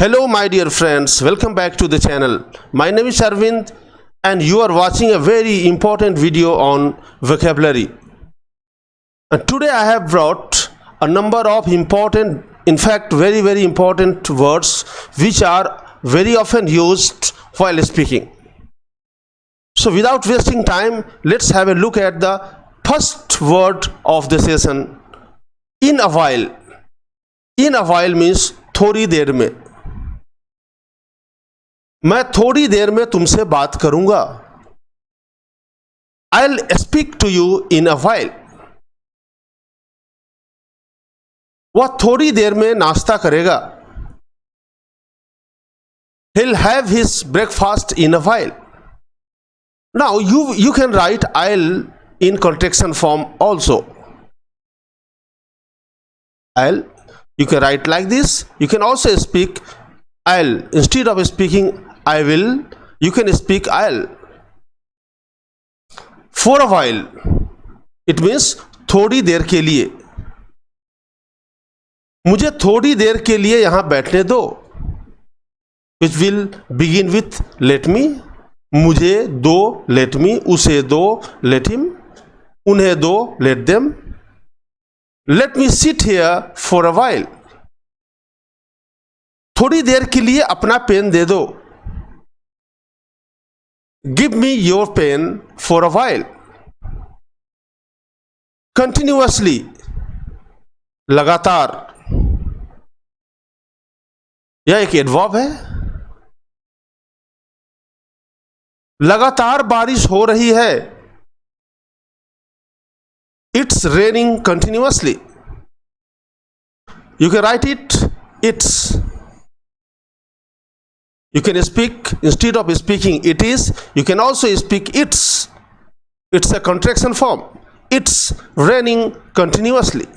Hello, my dear friends. Welcome back to the channel. My name is Arvind, and you are watching a very important video on vocabulary. And today I have brought a number of important, in fact, very important words which are very often used while speaking. So, without wasting time, let's have a look at the first word of the session. In a while. In a while means थोड़ी देर में. मैं थोड़ी देर में तुमसे बात करूंगा. I'll speak to you in a while. वह थोड़ी देर में नाश्ता करेगा. He'll have his breakfast in a while. Now you can write I'll in contraction form also. I'll, you can write like this. You can also speak I'll. Instead of speaking I will, you can speak I'll. For a while, it means थोड़ी देर के लिए. मुझे थोड़ी देर के लिए यहां बैठने दो. Which will begin with let me. मुझे दो let me. उसे दो let him. उन्हें दो let them. Let me sit here for a while. थोड़ी देर के लिए अपना पेन दे दो. Give me your pen for a while. Continuously, लगातार. यह एक एडवर्ब है. लगातार बारिश हो रही है. It's raining continuously. You can write it, it's. You can speak, instead of speaking it is, you can also speak it's. It's a contraction form. It's raining continuously.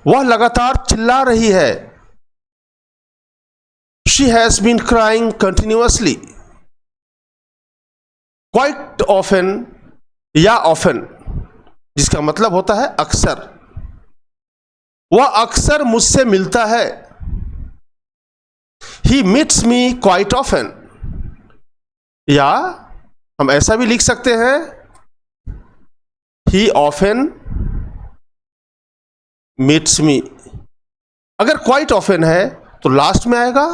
वह लगातार चिल्ला रही है. She has been crying continuously. Quite often या often, जिसका मतलब होता है अक्सर. वह अक्सर मुझसे मिलता है. He meets me quite often. या हम ऐसा भी लिख सकते हैं He often meets me. अगर quite often है तो लास्ट में आएगा.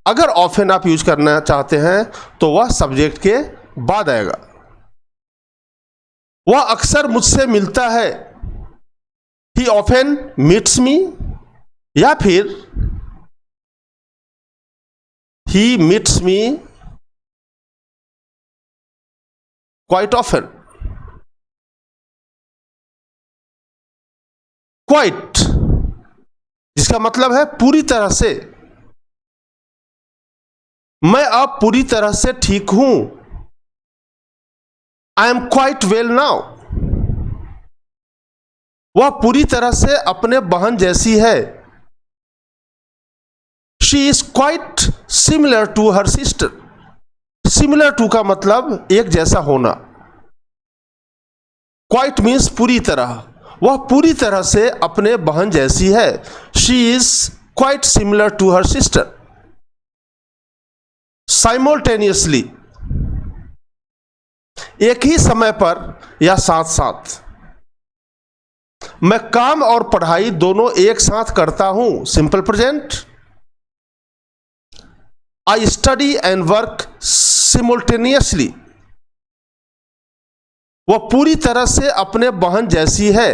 अगर often आप यूज करना चाहते हैं तो वह सब्जेक्ट के बाद आएगा. वह अक्सर मुझसे मिलता है. He often meets me. या फिर He meets me quite often. Quite, जिसका मतलब है पूरी तरह से. मैं अब पूरी तरह से ठीक हूं. I am quite well now. वह पूरी तरह से अपने बहन जैसी है. She is quite similar to her sister. Similar to का मतलब एक जैसा होना. Quite means पूरी तरह. वह पूरी तरह से अपने बहन जैसी है. She is quite similar to her sister. Simultaneously, एक ही समय पर या साथ साथ. मैं काम और पढ़ाई दोनों एक साथ करता हूं. Simple present. I study and work simultaneously. वह पूरी तरह से अपने बहन जैसी है.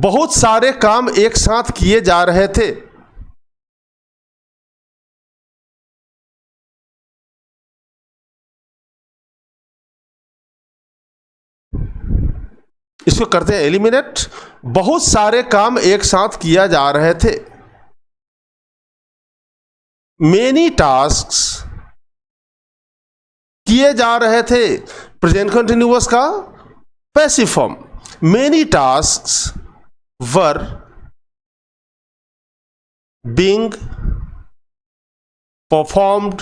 बहुत सारे काम एक साथ किए जा रहे थे. इसको करते हैं एलिमिनेट. बहुत सारे काम एक साथ किया जा रहे थे. Many tasks किए जा रहे थे. प्रेजेंट कंटिन्यूअस का passive form. Many tasks were being performed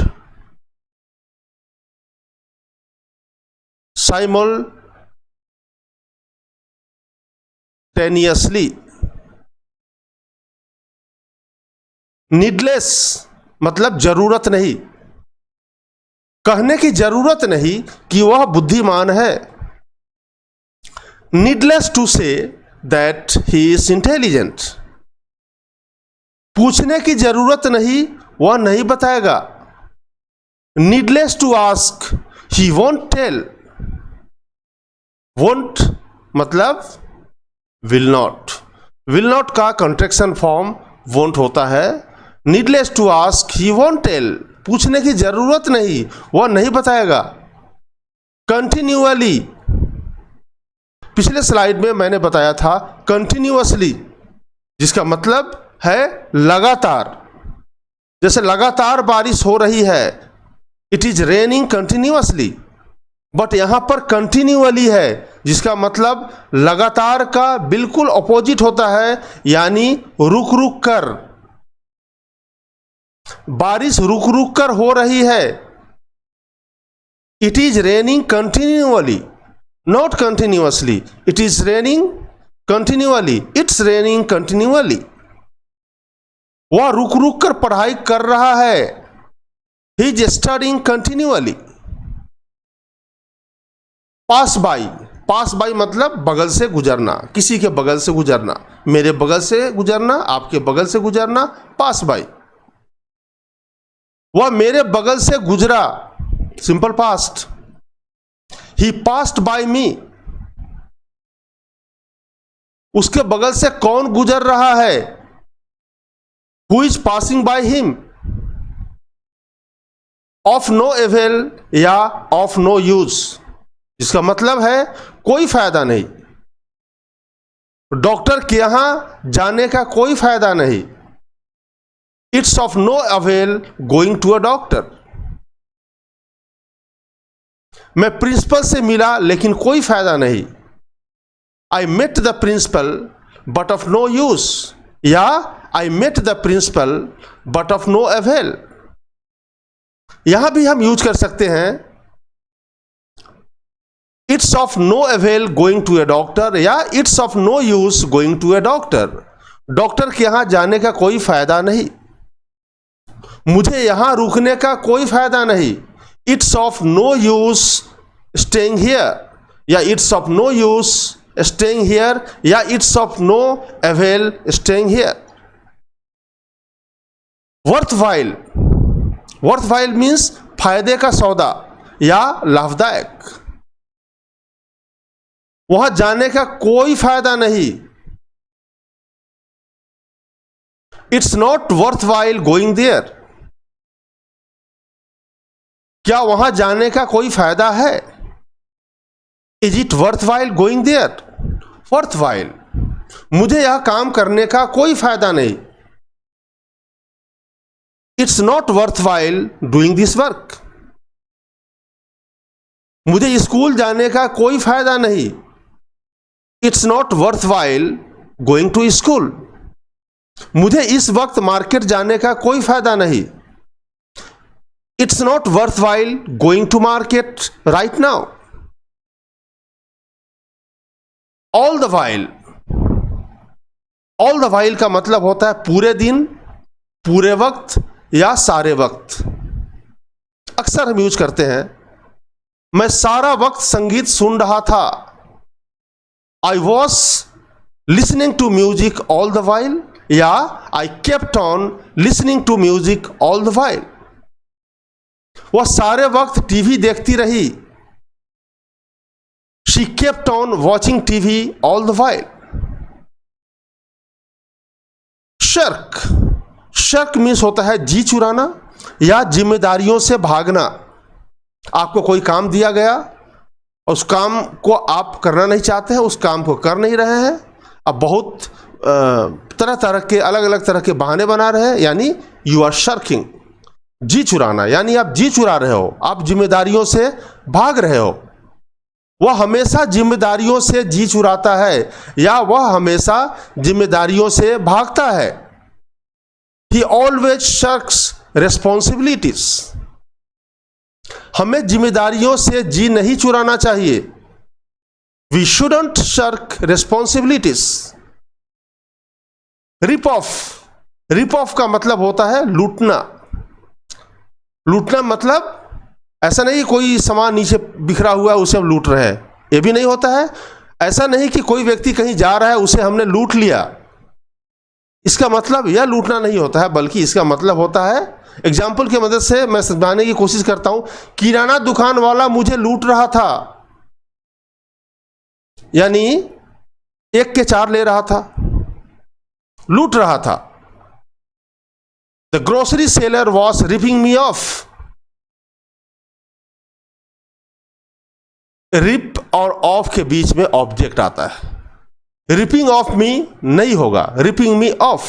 simultaneously. Needless मतलब जरूरत नहीं, कहने की जरूरत नहीं कि वह बुद्धिमान है। Needless to say that he is intelligent, पूछने की जरूरत नहीं, वह नहीं बताएगा। Needless to ask he won't tell, won't मतलब विल नॉट, विल नॉट का कॉन्ट्रैक्शन फॉर्म वोंट होता है। Needless to ask he won't tell, पूछने की जरूरत नहीं, वह नहीं बताएगा। कंटिन्यूअली, पिछले स्लाइड में मैंने बताया था कंटिन्यूअसली, जिसका मतलब है लगातार। जैसे लगातार बारिश हो रही है, it is raining continuously, but यहां पर कंटिन्यूअली है, जिसका मतलब लगातार का बिल्कुल अपोजिट होता है, यानी रुक रुक कर। बारिश रुक रुक कर हो रही है। It is raining continually, not continuously, it is raining continually, it's raining continually. वह रुक रुक कर पढ़ाई कर रहा है, he is studying continually. Pass by, pass by मतलब बगल से गुजरना, किसी के बगल से गुजरना, मेरे बगल से गुजरना, आपके बगल से गुजरना, पास बाई। वह मेरे बगल से गुजरा, simple past. He passed by me, उसके बगल से कौन गुजर रहा है? Who is passing by him. Of no avail या ऑफ नो यूज, इसका मतलब है कोई फायदा नहीं। डॉक्टर के यहां जाने का कोई फायदा नहीं। It's of no avail going to a doctor. मैं प्रिंसिपल से मिला लेकिन कोई फायदा नहीं। I met the principal but of no use, या I met the principal but of no avail. यहां भी हम यूज कर सकते हैं it's of no avail going to a doctor, या it's of no use going to a doctor. Doctor के यहां जाने का कोई फायदा नहीं, मुझे यहां रुकने का कोई फायदा नहीं। It's of no use staying here, या it's of no use staying here, या it's of no avail staying here. Worthwhile, worthwhile means फायदे का सौदा या लाभदायक। वहां जाने का कोई फायदा नहीं। It's not worthwhile going there, क्या वहां जाने का कोई फायदा है? Is it worthwhile going there? Worthwhile, मुझे यह काम करने का कोई फायदा नहीं। It's not worthwhile doing this work, मुझे स्कूल जाने का कोई फायदा नहीं। It's not worthwhile going to school, मुझे इस वक्त मार्केट जाने का कोई फायदा नहीं। It's not worthwhile going to market right now. All the while, all the while का मतलब होता है पूरे दिन, पूरे वक्त या सारे वक्त। अक्सर हम यूज करते हैं मैं सारा वक्त संगीत सुन रहा था। I was listening to music all the while, या I kept on listening to music all the while। वह सारे वक्त टीवी देखती रही। She kept on watching TV all the while। Shark, shark means होता है जी चुराना या जिम्मेदारियों से भागना। आपको कोई काम दिया गया, उस काम को आप करना नहीं चाहते हैं, उस काम को कर नहीं रहे हैं, अब बहुत तरह तरह के अलग अलग तरह के बहाने बना रहे हैं, यानी यू आर शर्किंग। जी चुराना यानी आप जी चुरा रहे हो, आप जिम्मेदारियों से भाग रहे हो। वह हमेशा जिम्मेदारियों से जी चुराता है या वह हमेशा जिम्मेदारियों से भागता है। He always shirks responsibilities. हमें जिम्मेदारियों से जी नहीं चुराना चाहिए। We shouldn't shirk responsibilities. Rip off rip off का मतलब होता है लूटना। लूटना मतलब ऐसा नहीं कोई सामान नीचे बिखरा हुआ है उसे हम लूट रहे हैं, ये भी नहीं होता है। ऐसा नहीं कि कोई व्यक्ति कहीं जा रहा है उसे हमने लूट लिया, इसका मतलब यह लूटना नहीं होता है, बल्कि इसका मतलब होता है, एग्जाम्पल की मदद से मैं समझाने की कोशिश करता हूं। किराना दुकान वाला मुझे लूट रहा था, यानी 1 के 4 ले रहा था, लूट रहा था। The grocery seller was ripping me off. Rip और ऑफ के बीच में ऑब्जेक्ट आता है। रिपिंग ऑफ मी नहीं होगा, रिपिंग मी ऑफ।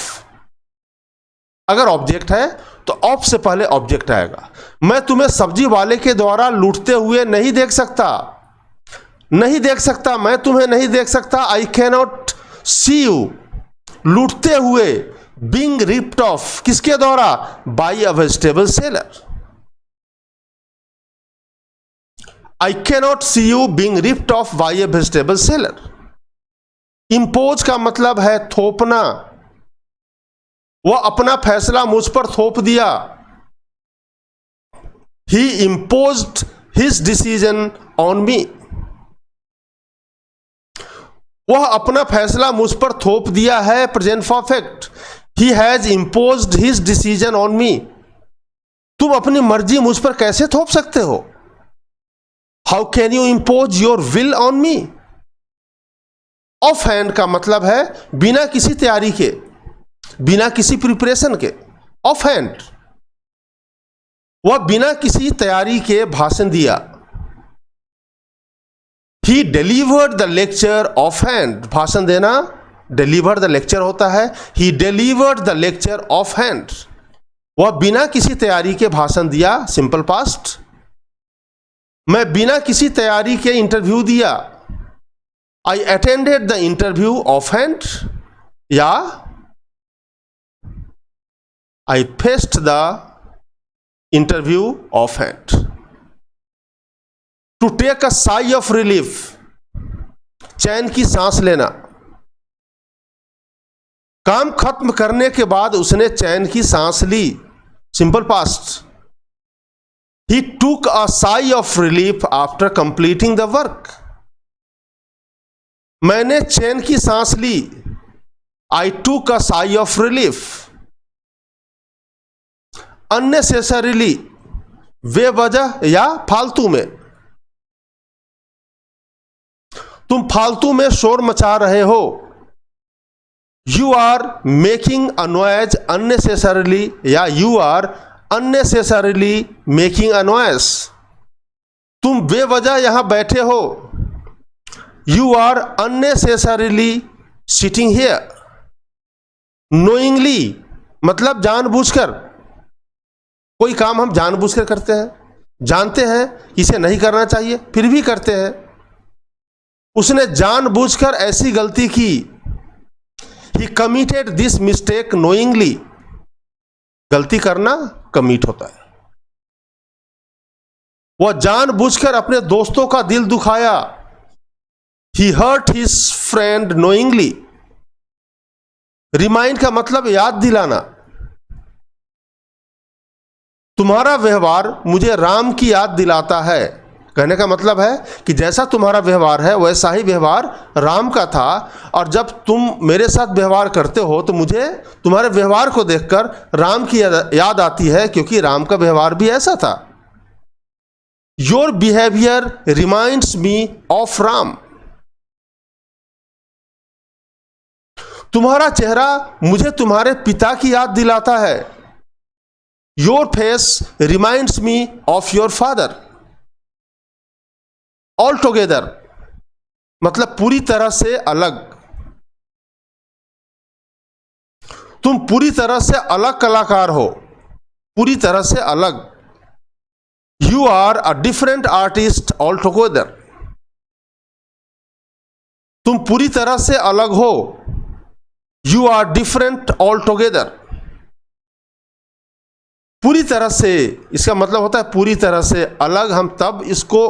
अगर ऑब्जेक्ट है तो ऑफ से पहले ऑब्जेक्ट आएगा। मैं तुम्हें सब्जी वाले के द्वारा लूटते हुए नहीं देख सकता, नहीं देख सकता, मैं तुम्हें नहीं देख सकता। I can not see you लूटते हुए, बीइंग रिप्ड ऑफ, किसके द्वारा? By a vegetable seller. I cannot see you being ripped off by a vegetable seller. Impose का मतलब है थोपना। वह अपना फैसला मुझ पर थोप दिया। He imposed his decision on me. वह अपना फैसला मुझ पर थोप दिया है, present perfect. He has imposed his decision on me. तुम अपनी मर्जी मुझ पर कैसे थोप सकते हो? How can you impose your will on me? Of hand का मतलब है बिना किसी तैयारी के, बिना किसी प्रिपरेशन के। ऑफ हैंड, वह बिना किसी तैयारी के भाषण दिया। He delivered the lecture of hand, भाषण देना deliver the lecture होता है। He delivered the lecture of hand, वह बिना किसी तैयारी के भाषण दिया, सिंपल पास्ट। मैं बिना किसी तैयारी के इंटरव्यू दिया। I attended the interview offhand, या I faced the interview offhand. To take a sigh of relief, चैन की सांस लेना। काम खत्म करने के बाद उसने चैन की सांस ली, simple past. He took a sigh of relief after completing the work. मैंने चैन की सांस ली। I took a sigh of relief. Unnecessarily, बेवजह या फालतू में। तुम फालतू में शोर मचा रहे हो। You are making a noise unnecessarily, या you are unnecessarily making a noise. तुम बेवजह यहां बैठे हो। You are unnecessarily sitting here. Knowingly मतलब जानबूझकर। कोई काम हम जानबूझकर करते हैं, जानते हैं इसे नहीं करना चाहिए, फिर भी करते हैं। उसने जानबूझकर ऐसी गलती की। He committed this mistake knowingly. गलती करना कमिट होता है। वह जानबूझकर अपने दोस्तों का दिल दुखाया। He hurt his friend knowingly. Remind का मतलब याद दिलाना। तुम्हारा व्यवहार मुझे राम की याद दिलाता है। कहने का मतलब है कि जैसा तुम्हारा व्यवहार है वैसा ही व्यवहार राम का था, और जब तुम मेरे साथ व्यवहार करते हो तो मुझे तुम्हारे व्यवहार को देखकर राम की याद आती है, क्योंकि राम का व्यवहार भी ऐसा था। Your behaviour reminds me of Ram. तुम्हारा चेहरा मुझे तुम्हारे पिता की याद दिलाता है। Your face reminds me of your father. All together मतलब पूरी तरह से अलग। तुम पूरी तरह से अलग कलाकार हो, पूरी तरह से अलग। You are a different artist altogether. तुम पूरी तरह से अलग हो। You are different altogether. पूरी तरह से इसका मतलब होता है पूरी तरह से अलग। हम तब इसको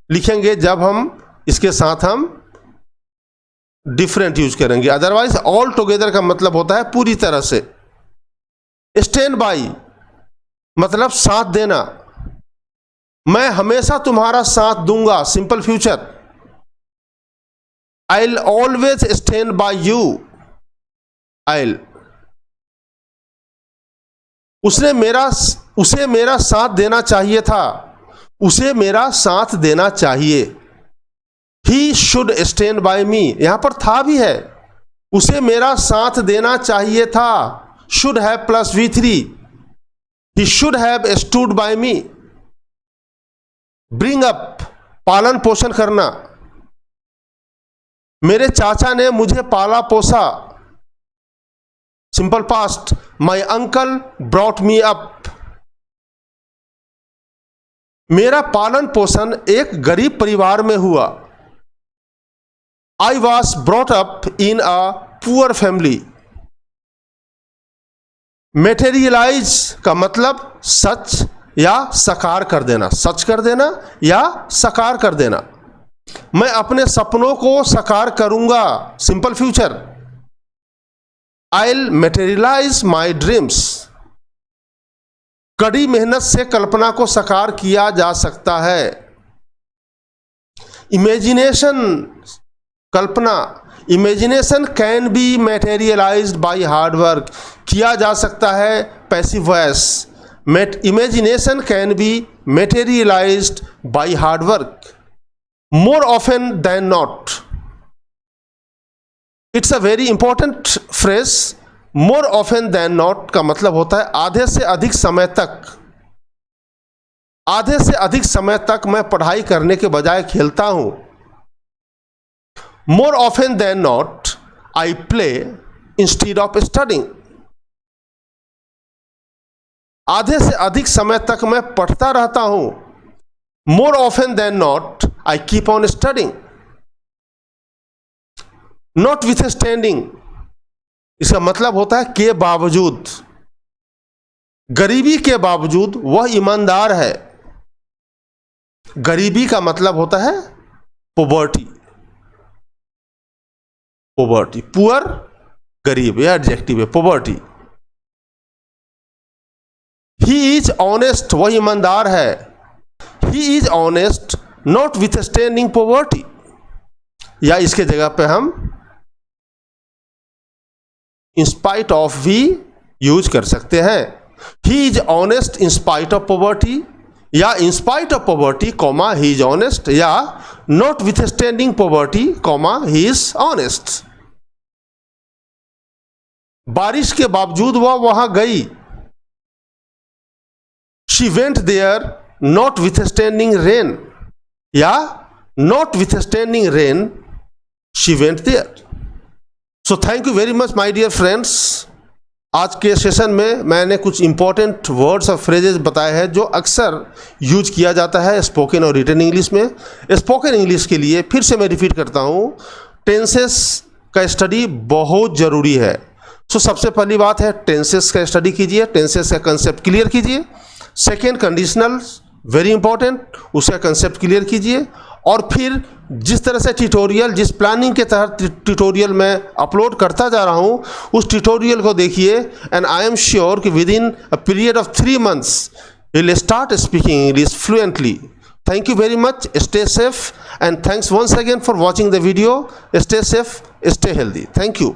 लिखेंगे जब हम इसके साथ हम डिफरेंट यूज करेंगे, अदरवाइज ऑल टुगेदर का मतलब होता है पूरी तरह से। स्टैंड बाई मतलब साथ देना, मैं हमेशा तुम्हारा साथ दूंगा, simple future. I'll always stand by you. I'll उसे मेरा साथ देना चाहिए था, उसे मेरा साथ देना चाहिए। He should stand by me, यहां पर था भी है, उसे मेरा साथ देना चाहिए था। should have plus V3, he should have stood by me। bring up पालन पोषण करना, मेरे चाचा ने मुझे पाला पोसा, simple past, my uncle brought me up. मेरा पालन पोषण एक गरीब परिवार में हुआ। I was brought up in a poor family. Materialise का मतलब सच या साकार कर देना, सच कर देना या साकार कर देना। मैं अपने सपनों को साकार करूंगा, simple future. I'll materialize my dreams। कड़ी मेहनत से कल्पना को साकार किया जा सकता है। इमेजिनेशन कल्पना, imagination can be materialised by hard work, किया जा सकता है passive voice. Imagination can be materialised by hard work. More often than not, it's a very important phrase. More often than not का मतलब होता है आधे से अधिक समय तक, आधे से अधिक समय तक मैं पढ़ाई करने के बजाय खेलता हूं। More often than not I play instead of studying. आधे से अधिक समय तक मैं पढ़ता रहता हूं। More often than not I keep on studying. Notwithstanding, इसका मतलब होता है के बावजूद, गरीबी के बावजूद वह ईमानदार है। गरीबी का मतलब होता है पोवर्टी, पोवर्टी, पुअर गरीब, यह एडजेक्टिव है, पोवर्टी। ही इज ऑनेस्ट, वह ईमानदार है। He is honest notwithstanding poverty, या इसके जगह पे हम इन स्पाइट ऑफ भी यूज कर सकते हैं। He is honest in spite of poverty, या in spite of poverty comma he is honest, या notwithstanding poverty comma he is honest. बारिश के बावजूद वह वहां गई। She went there notwithstanding rain, या notwithstanding rain she went there. So thank you very much my dear friends. आज के सेशन में मैंने कुछ इंपॉर्टेंट वर्ड्स और फ्रेजेस बताए हैं जो अक्सर यूज किया जाता है स्पोकन और रिटन इंग्लिश में। स्पोकन इंग्लिश के लिए फिर से मैं रिपीट करता हूँ, टेंसेस का स्टडी बहुत ज़रूरी है। सो सबसे पहली बात है टेंसेस का स्टडी कीजिए, टेंसेस का कंसेप्ट क्लियर कीजिए। सेकेंड कंडीशनल वेरी इंपॉर्टेंट, उसका कंसेप्ट क्लियर कीजिए। और फिर जिस तरह से ट्यूटोरियल, जिस प्लानिंग के तहत ट्यूटोरियल मैं अपलोड करता जा रहा हूँ, उस ट्यूटोरियल को देखिए एंड आई एम श्योर कि with in a period of 3 months you will start speaking English fluently. Thank you very much. Stay safe and thanks once again for watching the video. Stay safe, stay healthy. Thank you.